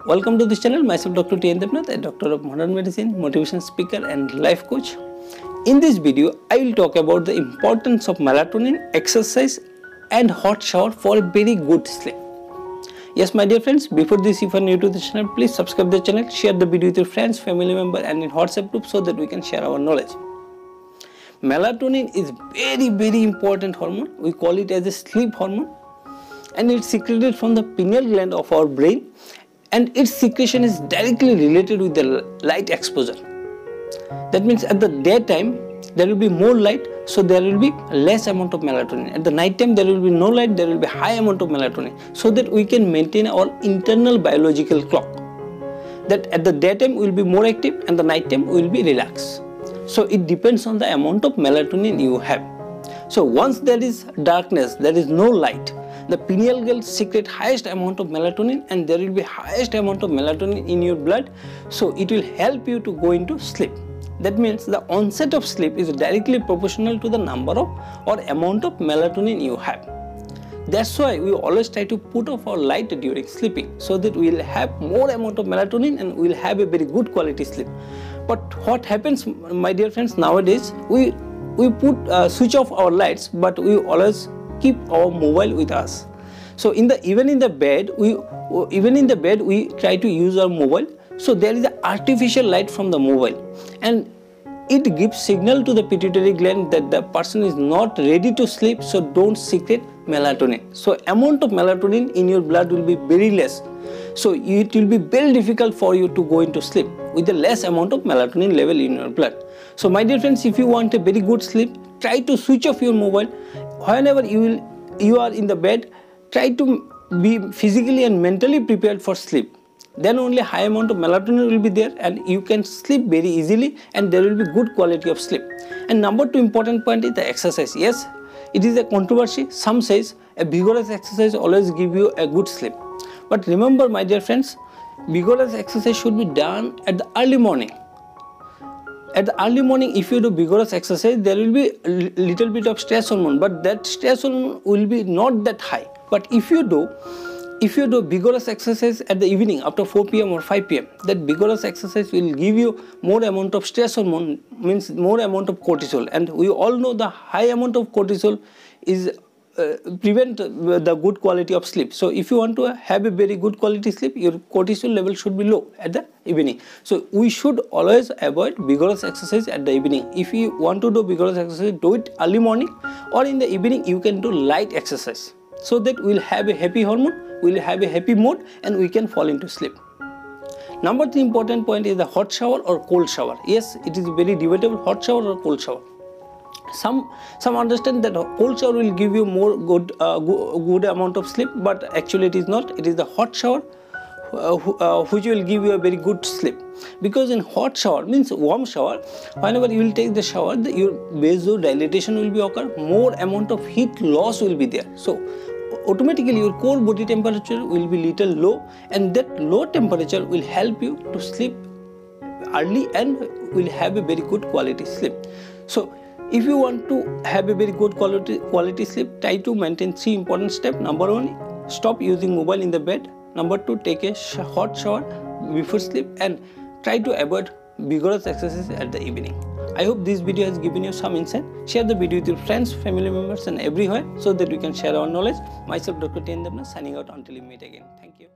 Welcome to this channel. Myself Dr. T. N. Debnath, a doctor of modern medicine, motivation speaker and life coach. In this video, I will talk about the importance of melatonin, exercise and hot shower for a very good sleep. Yes, my dear friends, before this, if you are new to this channel, please subscribe the channel, share the video with your friends, family member and in WhatsApp group so that we can share our knowledge. Melatonin is very important hormone. We call it as a sleep hormone and it's secreted from the pineal gland of our brain, and its secretion is directly related with the light exposure. That means at the daytime there will be more light, so there will be less amount of melatonin. At the night time there will be no light, there will be high amount of melatonin, so that we can maintain our internal biological clock. That at the daytime we will be more active and the night time we will be relaxed. So it depends on the amount of melatonin you have. So once there is darkness, there is no light, the pineal gland secrete highest amount of melatonin and there will be highest amount of melatonin in your blood, so it will help you to go into sleep. That means the onset of sleep is directly proportional to the number of or amount of melatonin you have. That's why we always try to put off our light during sleeping, so that we will have more amount of melatonin and we will have a very good quality sleep. But what happens, my dear friends, nowadays we switch off our lights, but we always keep our mobile with us. So even in the bed we try to use our mobile. So there is an artificial light from the mobile and it gives signal to the pituitary gland that the person is not ready to sleep, so don't secrete melatonin. So amount of melatonin in your blood will be very less, so it will be very difficult for you to go into sleep with the less amount of melatonin level in your blood. So my dear friends, if you want a very good sleep, try to switch off your mobile. Whenever you are in the bed, try to be physically and mentally prepared for sleep. Then only high amount of melatonin will be there and you can sleep very easily and there will be good quality of sleep. And number 2 important point is the exercise. Yes, it is a controversy. Some says a vigorous exercise always give you a good sleep. But remember, my dear friends, vigorous exercise should be done at the early morning. At the early morning, if you do vigorous exercise, there will be a little bit of stress hormone, but that stress hormone will be not that high. But if you do vigorous exercise at the evening after 4 p.m. or 5 p.m., that vigorous exercise will give you more amount of stress hormone, means more amount of cortisol, and we all know the high amount of cortisol is prevent the good quality of sleep. So if you want to have a very good quality sleep, your cortisol level should be low at the evening. So we should always avoid vigorous exercise at the evening. If you want to do vigorous exercise, do it early morning, or in the evening you can do light exercise, so that we'll have a happy hormone, we'll have a happy mood and we can fall into sleep. Number 3 important point is the hot shower or cold shower. Yes, it is very debatable, hot shower or cold shower. Some understand that cold shower will give you more good amount of sleep, but actually it is not. It is the hot shower which will give you a very good sleep, because in hot shower, means warm shower, whenever you will take the shower, your vasodilatation will be occur, more amount of heat loss will be there, so automatically your core body temperature will be little low, and that low temperature will help you to sleep early and will have a very good quality sleep. So if you want to have a very good quality sleep, try to maintain 3 important steps. Number 1, stop using mobile in the bed. Number 2, take a hot shower before sleep, and try to avoid vigorous exercise at the evening. I hope this video has given you some insight. Share the video with your friends, family members and everywhere, so that we can share our knowledge. Myself Dr. T. N. Debnath, signing out until we meet again. Thank you.